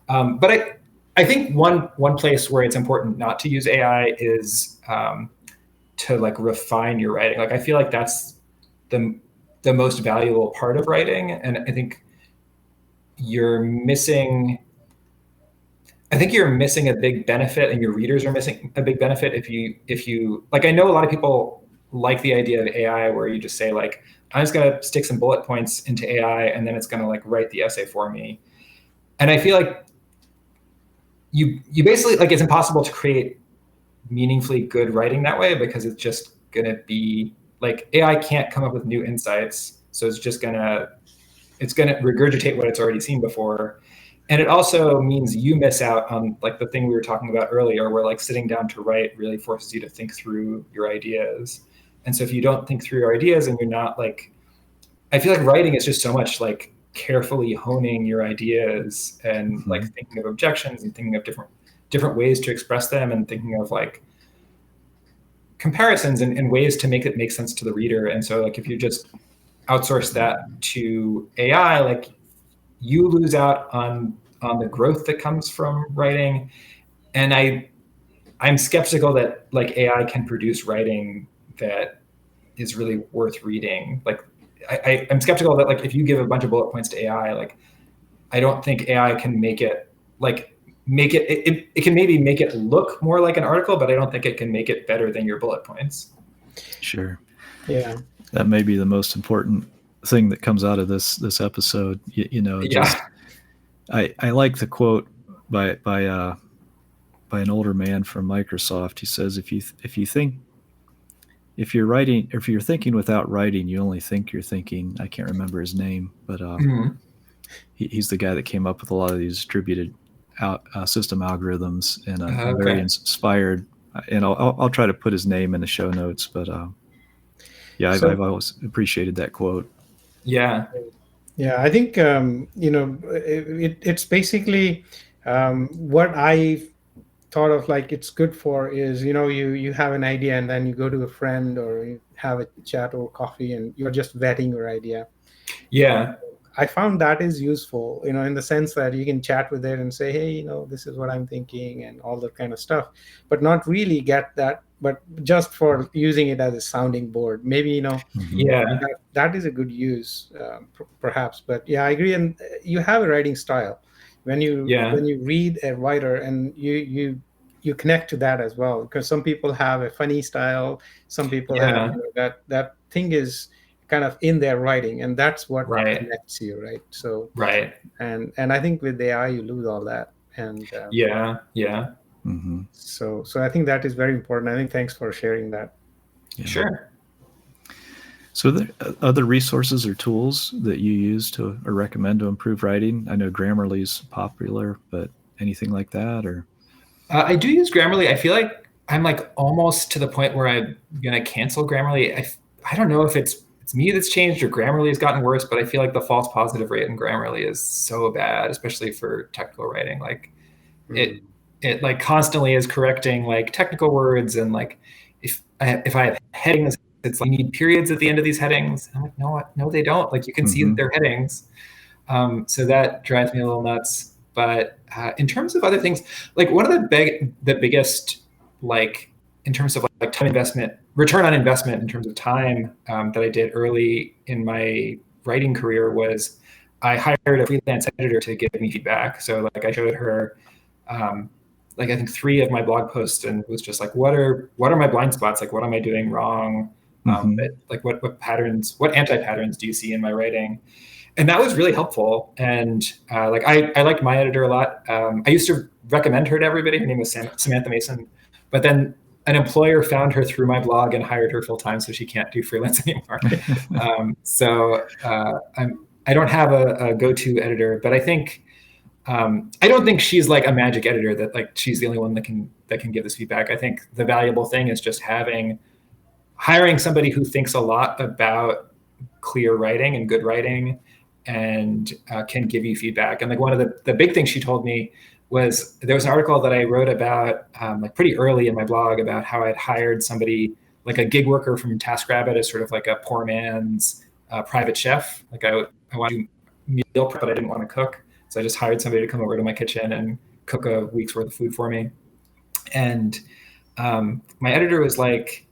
[SPEAKER 2] But I think one place where it's important not to use AI is to like refine your writing. Like I feel like that's the most valuable part of writing, and I think you're missing a big benefit, and your readers are missing a big benefit if you like. I know a lot of people like the idea of AI where you just say like, I'm just gonna stick some bullet points into AI and then it's gonna like write the essay for me. And I feel like you basically like, it's impossible to create meaningfully good writing that way, because it's just gonna be like, AI can't come up with new insights, so it's gonna regurgitate what it's already seen before. And it also means you miss out on like the thing we were talking about earlier, where like sitting down to write really forces you to think through your ideas. And so if you don't think through your ideas, and you're not like, I feel like writing is just so much like carefully honing your ideas and like thinking of objections and thinking of different ways to express them, and thinking of like comparisons and ways to make it make sense to the reader. And so like if you just outsource that to AI, like you lose out on the growth that comes from writing. And I'm skeptical that like AI can produce writing that is really worth reading. Like I'm skeptical that like if you give a bunch of bullet points to AI, like I don't think AI can make it like it can maybe make it look more like an article, but I don't think it can make it better than your bullet points.
[SPEAKER 1] Sure.
[SPEAKER 3] Yeah.
[SPEAKER 1] That may be the most important thing that comes out of this episode. You know, just I like the quote by an older man from Microsoft. He says, if you're thinking without writing, you only think you're thinking. I can't remember his name, but he's the guy that came up with a lot of these distributed system algorithms, and I'm very inspired. And I'll try to put his name in the show notes, but I've always appreciated that quote.
[SPEAKER 3] Yeah, I think it's basically what I thought of like it's good for is, you have an idea and then you go to a friend or you have a chat or coffee and you're just vetting your idea.
[SPEAKER 2] Yeah.
[SPEAKER 3] I found that is useful, in the sense that you can chat with it and say, hey, this is what I'm thinking and all that kind of stuff, but not really get that, but just for using it as a sounding board. Maybe, that is a good use, perhaps. But yeah, I agree. And you have a writing style. When you read a writer and you connect to that as well, because some people have a funny style, some people have that thing is kind of in their writing, and that's what connects you, right? So and I think with AI you lose all that, and so I think that is very important. I think thanks for sharing that.
[SPEAKER 2] Sure.
[SPEAKER 1] So are there other resources or tools that you use or recommend to improve writing? I know Grammarly is popular, but anything like that? Or
[SPEAKER 2] I do use Grammarly. I feel like I'm like almost to the point where I'm gonna cancel Grammarly. I don't know if it's me that's changed or Grammarly has gotten worse, but I feel like the false positive rate in Grammarly is so bad, especially for technical writing. Like it like constantly is correcting like technical words, and like if I have headings, it's like you need periods at the end of these headings. I'm like, no, they don't. Like you can see that they're headings. So that drives me a little nuts. But in terms of other things, like one of the biggest, like in terms of like time investment, return on investment in terms of time that I did early in my writing career was I hired a freelance editor to give me feedback. So like I showed her like I think 3 of my blog posts and was just like, what are my blind spots? Like, what am I doing wrong? Like what patterns, what anti-patterns do you see in my writing? And that was really helpful. And like I liked my editor a lot. I used to recommend her to everybody. Her name was Samantha Mason. But then an employer found her through my blog and hired her full time, so she can't do freelance anymore. I don't have a go-to editor, but I think I don't think she's like a magic editor that like she's the only one that can give this feedback. I think the valuable thing is just hiring somebody who thinks a lot about clear writing and good writing and can give you feedback. And like one of the big things she told me was there was an article that I wrote about like pretty early in my blog about how I'd hired somebody like a gig worker from TaskRabbit as sort of like a poor man's private chef. Like I want to do meal prep, but I didn't want to cook. So I just hired somebody to come over to my kitchen and cook a week's worth of food for me. And my editor was like,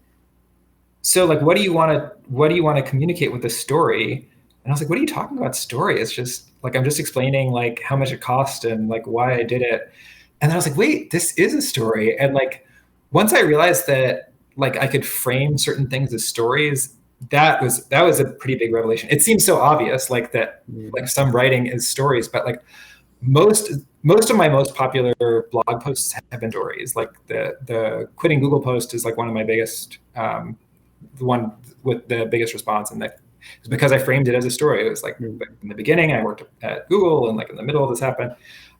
[SPEAKER 2] so like, what do you want to communicate with the story? And I was like, what are you talking about story? It's just like, I'm just explaining like how much it cost and like why I did it. And then I was like, wait, this is a story. And like, once I realized that like I could frame certain things as stories, that was a pretty big revelation. It seems so obvious, like that, like some writing is stories, but like most of my most popular blog posts have been stories. Like the quitting Google post is like one of my biggest, the one with the biggest response, and that is because I framed it as a story. It was like in the beginning, I worked at Google, and like in the middle, this happened.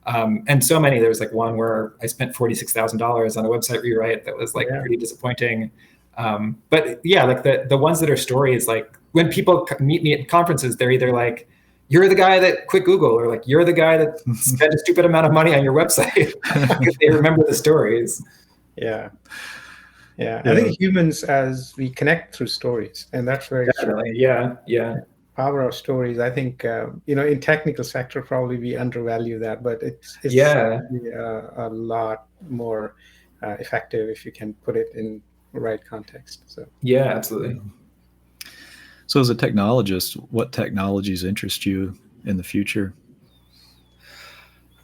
[SPEAKER 2] And so many. There was like one where I spent $46,000 on a website rewrite that was like pretty disappointing. But yeah, like the ones that are stories, like when people meet me at conferences, they're either like, you're the guy that quit Google, or like, you're the guy that spent a stupid amount of money on your website, because they remember the stories.
[SPEAKER 3] Yeah. I think humans, as we connect through stories, and that's very
[SPEAKER 2] definitely true. Yeah.
[SPEAKER 3] Power of stories. I think in technical sector probably we undervalue that, but it's a lot more effective if you can put it in the right context. So
[SPEAKER 2] yeah, absolutely.
[SPEAKER 1] So as a technologist, what technologies interest you in the future?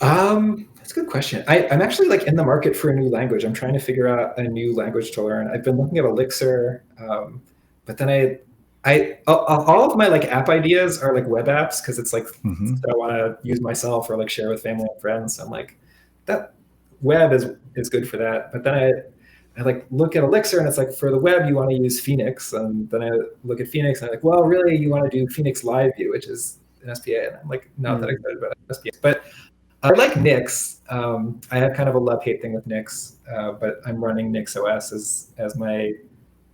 [SPEAKER 2] That's a good question. I'm actually like in the market for a new language. I'm trying to figure out a new language to learn. I've been looking at Elixir, but then all of my like app ideas are like web apps, because it's like that I want to use myself or like share with family and friends. So I'm like, that web is good for that. But then I like look at Elixir, and it's like, for the web you want to use Phoenix, and then I look at Phoenix and I'm like, well, really you want to do Phoenix Live View, which is an SPA, and I'm like not that excited about SPA. But I like Nix. I have kind of a love-hate thing with Nix, but I'm running Nix OS as my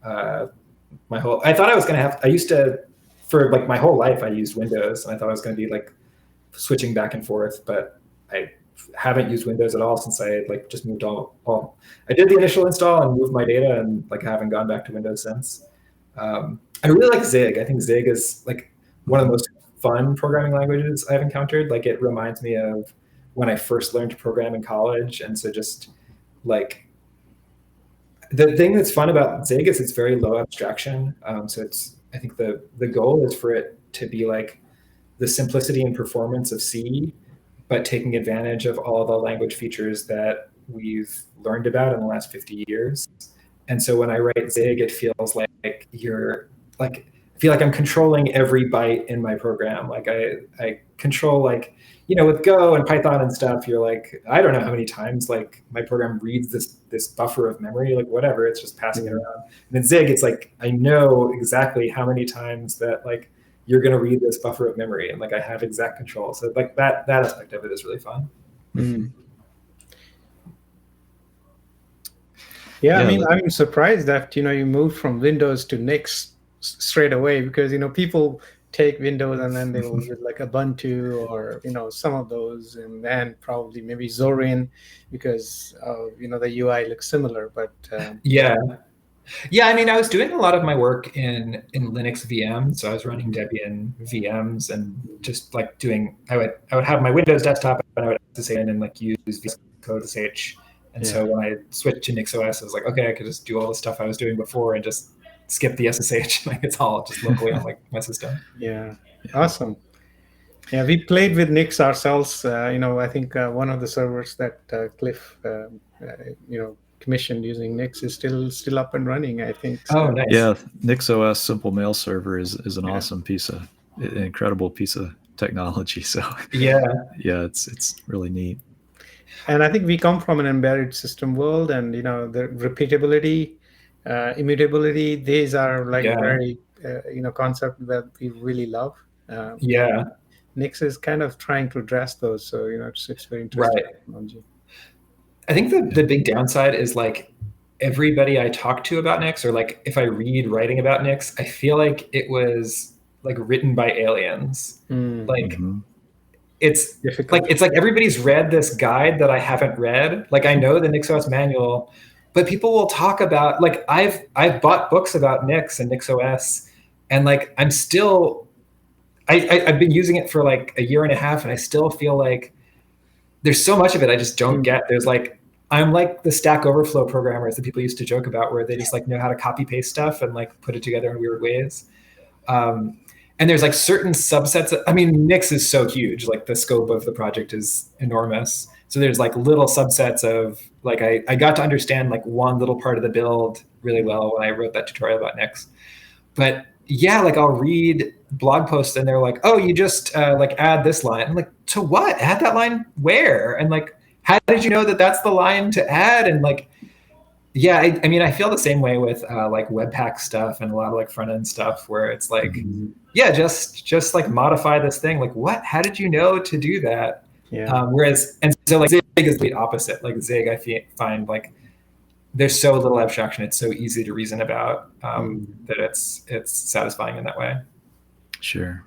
[SPEAKER 2] whole. I thought I was gonna have. I used to, for like my whole life, I used Windows, and I thought I was gonna be like switching back and forth, but I haven't used Windows at all since I like just moved all. I did the initial install and moved my data, and like haven't gone back to Windows since. I really like Zig. I think Zig is like one of the most fun programming languages I've encountered. Like it reminds me of when I first learned to program in college. And so just like the thing that's fun about Zig is it's very low abstraction. So I think the goal is for it to be like the simplicity and performance of C, but taking advantage of all the language features that we've learned about in the last 50 years. And so when I write Zig, it feels like I feel like I'm controlling every byte in my program. Like I control, like, with Go and Python and stuff, you're like, I don't know how many times like my program reads this buffer of memory, like whatever, it's just passing it around. And in Zig, it's like, I know exactly how many times that like you're going to read this buffer of memory, and like I have exact control. So like that aspect of it is really fun.
[SPEAKER 3] Yeah, I mean, I'm surprised that you moved from Windows to Nix straight away, because people take Windows and then they will use like Ubuntu or some of those, and then probably maybe Zorin, because the UI looks similar. But
[SPEAKER 2] yeah, I mean, I was doing a lot of my work in Linux VMs, so I was running Debian VMs and just like I would have my Windows desktop, and I would SSH in and like use VS Code SSH. And so when I switched to NixOS, I was like, okay, I could just do all the stuff I was doing before and just skip the SSH. Like it's all just locally on like my system.
[SPEAKER 3] Yeah, awesome. Yeah, we played with Nix ourselves. I think one of the servers that Cliff, commissioned using Nix is still up and running, I think.
[SPEAKER 2] Oh,
[SPEAKER 3] So,
[SPEAKER 2] nice.
[SPEAKER 1] Yeah, NixOS Simple Mail Server is an
[SPEAKER 3] Yeah.
[SPEAKER 1] awesome an incredible piece of technology. So
[SPEAKER 2] Yeah.
[SPEAKER 1] yeah, it's really neat.
[SPEAKER 3] And I think we come from an embedded system world, and the repeatability, immutability. These are like
[SPEAKER 2] Yeah.
[SPEAKER 3] very concept that we really love.
[SPEAKER 2] Yeah.
[SPEAKER 3] Nix is kind of trying to address those, so it's very interesting
[SPEAKER 2] Right.
[SPEAKER 3] technology.
[SPEAKER 2] I think the big downside is like everybody I talk to about Nix, or like if I read writing about Nix, I feel like it was like written by aliens. Like
[SPEAKER 1] Mhm.
[SPEAKER 2] it's
[SPEAKER 3] Difficult.
[SPEAKER 2] it's like everybody's read this guide that I haven't read. Like I know the NixOS manual, but people will talk about like I've bought books about Nix and NixOS, and like I'm still I've been using it for like a year and a half, and I still feel like there's so much of it I just don't get. There's like I'm like the Stack Overflow programmers that people used to joke about, where they just like know how to copy paste stuff and like put it together in weird ways. And there's like certain subsets. I mean, Nix is so huge. Like the scope of the project is enormous. So there's like little subsets of like I got to understand like one little part of the build really well when I wrote that tutorial about Nix. But yeah, like I'll read blog posts and they're like, oh, you just like add this line. I'm like, to what? Add that line where? And like, how did you know that that's the line to add? And like, yeah, I mean, I feel the same way with like Webpack stuff and a lot of like front end stuff, where it's like, yeah, just like modify this thing. Like, what? How did you know to do that?
[SPEAKER 3] Yeah.
[SPEAKER 2] And so like Zig is the opposite. Like Zig, I find like there's so little abstraction. It's so easy to reason about that it's satisfying in that way.
[SPEAKER 1] Sure.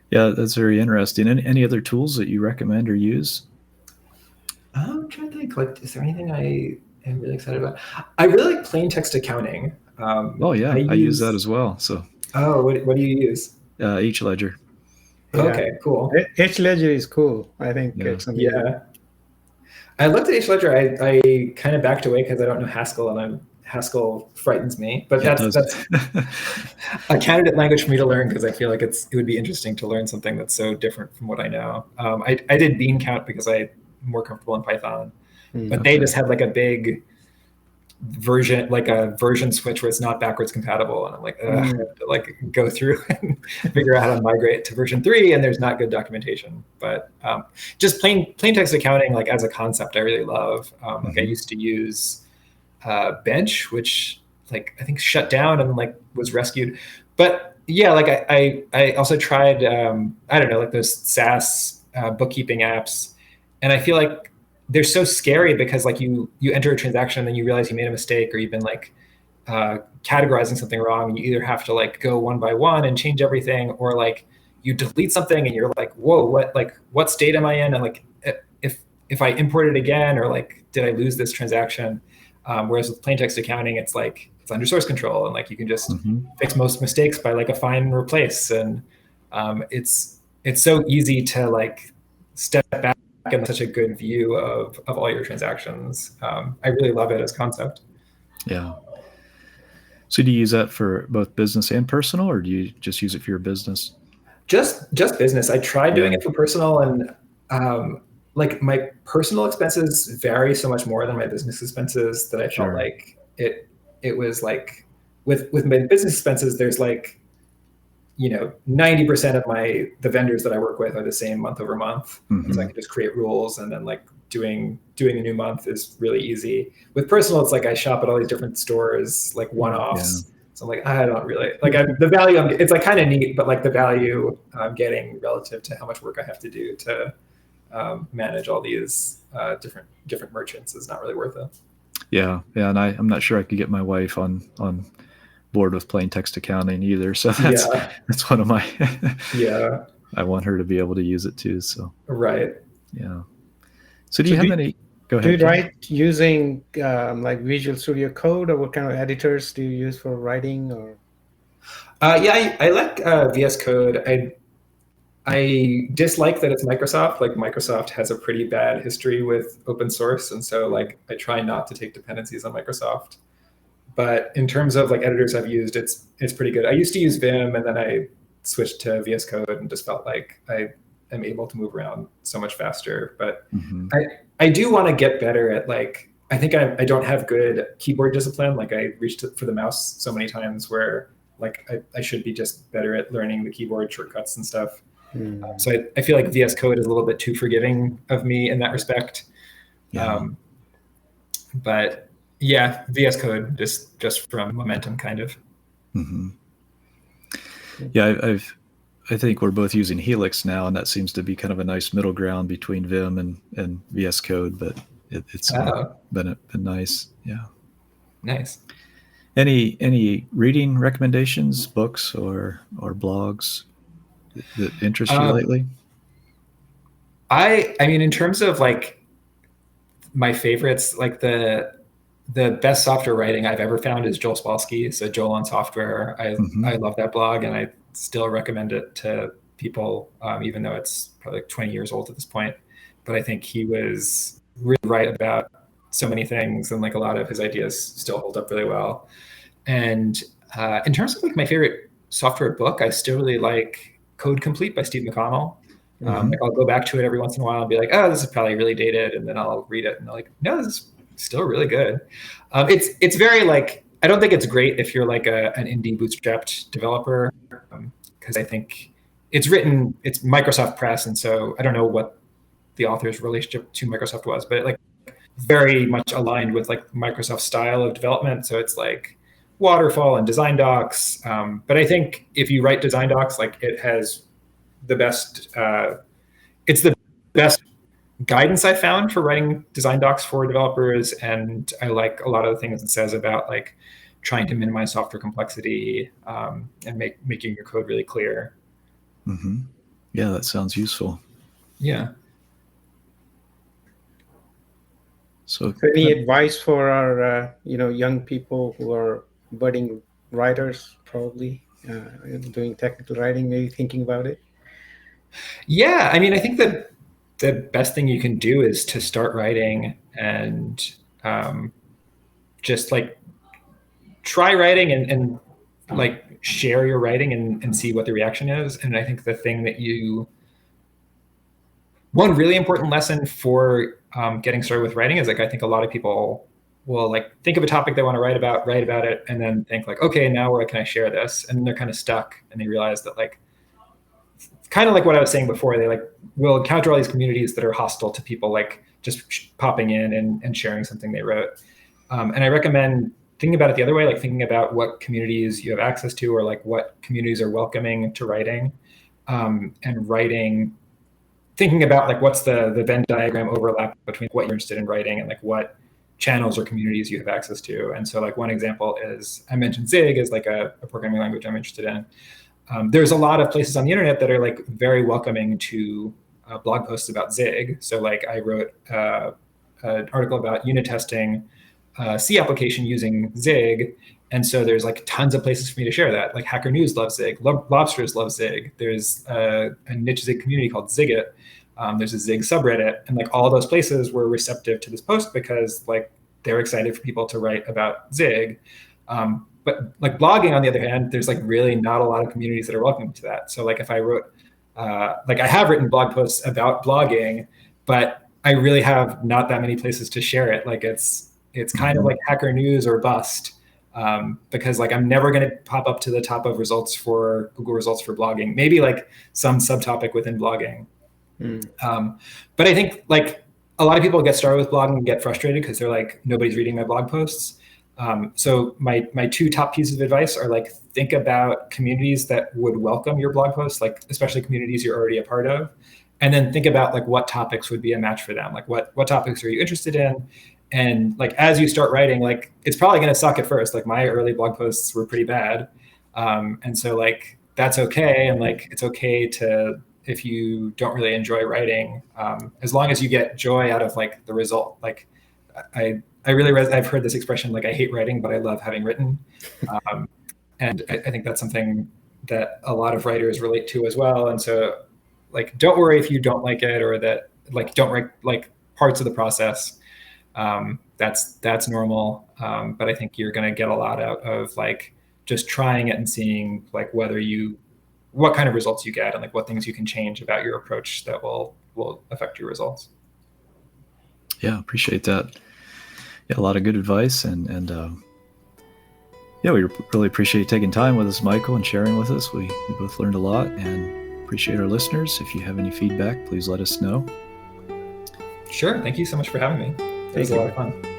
[SPEAKER 1] Yeah, that's very interesting. Any other tools that you recommend or use?
[SPEAKER 2] I'm trying to think. Like, is there anything I am really excited about? I really like plain text accounting.
[SPEAKER 1] Oh yeah, I use that as well. So.
[SPEAKER 2] Oh, what do you use?
[SPEAKER 1] Each Ledger.
[SPEAKER 3] Yeah.
[SPEAKER 2] Okay, cool.
[SPEAKER 3] H Ledger is cool. I think it's amazing.
[SPEAKER 2] Yeah. I looked at H Ledger. I kind of backed away because I don't know Haskell, and Haskell frightens me. But that's a candidate language for me to learn, because I feel like it would be interesting to learn something that's so different from what I know. I did bean count because I'm more comfortable in Python, but they just had like a big version, like a version switch where it's not backwards compatible, and I'm like, I have to like go through and figure out how to migrate to version 3, and there's not good documentation. But just plain text accounting, like as a concept, I really love. Like I used to use Bench, which like I think shut down and like was rescued. But yeah, like I also tried I don't know, like those SaaS bookkeeping apps, and I feel like they're so scary because like you enter a transaction and then you realize you made a mistake, or you've been like categorizing something wrong, and you either have to like go one by one and change everything, or like you delete something and you're like, whoa, what state am I in? And like if I import it again, or like did I lose this transaction? Whereas with plain text accounting, it's like it's under source control, and like you can just fix most mistakes by like a find and replace, and it's so easy to like step back and such a good view of all your transactions. I really love it as concept.
[SPEAKER 1] Yeah. So do you use that for both business and personal, or do you just use it for your business?
[SPEAKER 2] Just business. I tried doing it for personal, and like my personal expenses vary so much more than my business expenses that I felt like it was like with my business expenses, there's like 90% of the vendors that I work with are the same month over month. So I can just create rules, and then like doing a new month is really easy. With personal, it's like I shop at all these different stores, like one-offs. So I'm like, I don't really like the value. It's like kind of neat, but like the value I'm getting relative to how much work I have to do to manage all these different merchants is not really worth it.
[SPEAKER 1] Yeah, and I'm not sure I could get my wife on board with plain text accounting either. So that's one of my I want her to be able to use it too. So yeah. So do you have any? Go ahead.
[SPEAKER 3] Do you write using like Visual Studio Code, or what kind of editors do you use for writing? Or
[SPEAKER 2] I like VS Code. I dislike that it's Microsoft. Like Microsoft has a pretty bad history with open source, and so like I try not to take dependencies on Microsoft. But in terms of like editors I've used, it's pretty good. I used to use Vim, and then I switched to VS Code and just felt like I am able to move around so much faster. But I do want to get better at like, I think I don't have good keyboard discipline. Like I reached for the mouse so many times where like I should be just better at learning the keyboard shortcuts and stuff. So I feel like VS Code is a little bit too forgiving of me in that respect.
[SPEAKER 1] Yeah.
[SPEAKER 2] But yeah, VS Code just from momentum kind of.
[SPEAKER 1] Yeah, I think we're both using Helix now, and that seems to be kind of a nice middle ground between Vim and VS Code, but it's been nice. Yeah.
[SPEAKER 2] Nice.
[SPEAKER 1] Any reading recommendations, books or blogs that interest you lately?
[SPEAKER 2] I mean, in terms of like my favorites, like the best software writing I've ever found is Joel Spolsky. So Joel on Software. I love that blog, and I still recommend it to people, even though it's probably like 20 years old at this point. But I think he was really right about so many things, and like a lot of his ideas still hold up really well. And in terms of like my favorite software book, I still really like Code Complete by Steve McConnell. Like I'll go back to it every once in a while and be like, oh, this is probably really dated, and then I'll read it and I'm like, no, this is still really good. It's very like, I don't think it's great if you're like an indie bootstrapped developer, because I think it's Microsoft Press, and so I don't know what the author's relationship to Microsoft was, but like very much aligned with like Microsoft style of development. So it's like waterfall and design docs. But I think if you write design docs, like it has the best, it's the best guidance I found for writing design docs for developers. And I like a lot of the things it says about like trying to minimize software complexity, and making your code really clear.
[SPEAKER 1] Yeah, that sounds useful.
[SPEAKER 2] Yeah.
[SPEAKER 3] So any advice for our young people who are budding writers, probably doing technical writing, maybe thinking about it?
[SPEAKER 2] Yeah, I mean, I think that the best thing you can do is to start writing and just like try writing and like share your writing and see what the reaction is. And I think the thing that one really important lesson for getting started with writing is like, I think a lot of people will like think of a topic they want to write about it, and then think like, okay, now where can I share this? And then they're kind of stuck, and they realize that like, kind of like what I was saying before, they like will encounter all these communities that are hostile to people like just popping in and sharing something they wrote. And I recommend thinking about it the other way, like thinking about what communities you have access to, or like what communities are welcoming to writing, and writing, thinking about like what's the Venn diagram overlap between what you're interested in writing and like what channels or communities you have access to. And so like one example is, I mentioned Zig as like a programming language I'm interested in. There's a lot of places on the internet that are like very welcoming to blog posts about Zig. So like I wrote an article about unit testing C application using Zig. And so there's like tons of places for me to share that. Like Hacker News loves Zig, Lobsters love Zig. There's a niche Zig community called Zigit. There's a Zig subreddit, and like all those places were receptive to this post because like they're excited for people to write about Zig. But like blogging, on the other hand, there's like really not a lot of communities that are welcoming to that. So like if I wrote, like I have written blog posts about blogging, but I really have not that many places to share it. Like it's kind of like Hacker News or bust, because like I'm never going to pop up to the top of results for Google results for blogging. Maybe like some subtopic within blogging. But I think like a lot of people get started with blogging and get frustrated because they're like, nobody's reading my blog posts. So my two top pieces of advice are like, think about communities that would welcome your blog posts, like especially communities you're already a part of. And then think about like what topics would be a match for them. Like what topics are you interested in? And like, as you start writing, like it's probably going to suck at first. Like my early blog posts were pretty bad. And so like, that's okay. And like, it's okay to, if you don't really enjoy writing, as long as you get joy out of like the result. Like I've heard this expression, like I hate writing, but I love having written. And I think that's something that a lot of writers relate to as well. And so like, don't worry if you don't like it, or that like, don't write like parts of the process. That's normal. But I think you're going to get a lot out of like just trying it and seeing like whether you what kind of results you get and like what things you can change about your approach that will affect your results.
[SPEAKER 1] Yeah, appreciate that. Yeah, a lot of good advice, and yeah, we really appreciate taking time with us, Michael, and sharing with us. We both learned a lot, and appreciate our listeners. If you have any feedback, please let us know.
[SPEAKER 2] Sure. Thank you so much for having me. It was a lot of fun.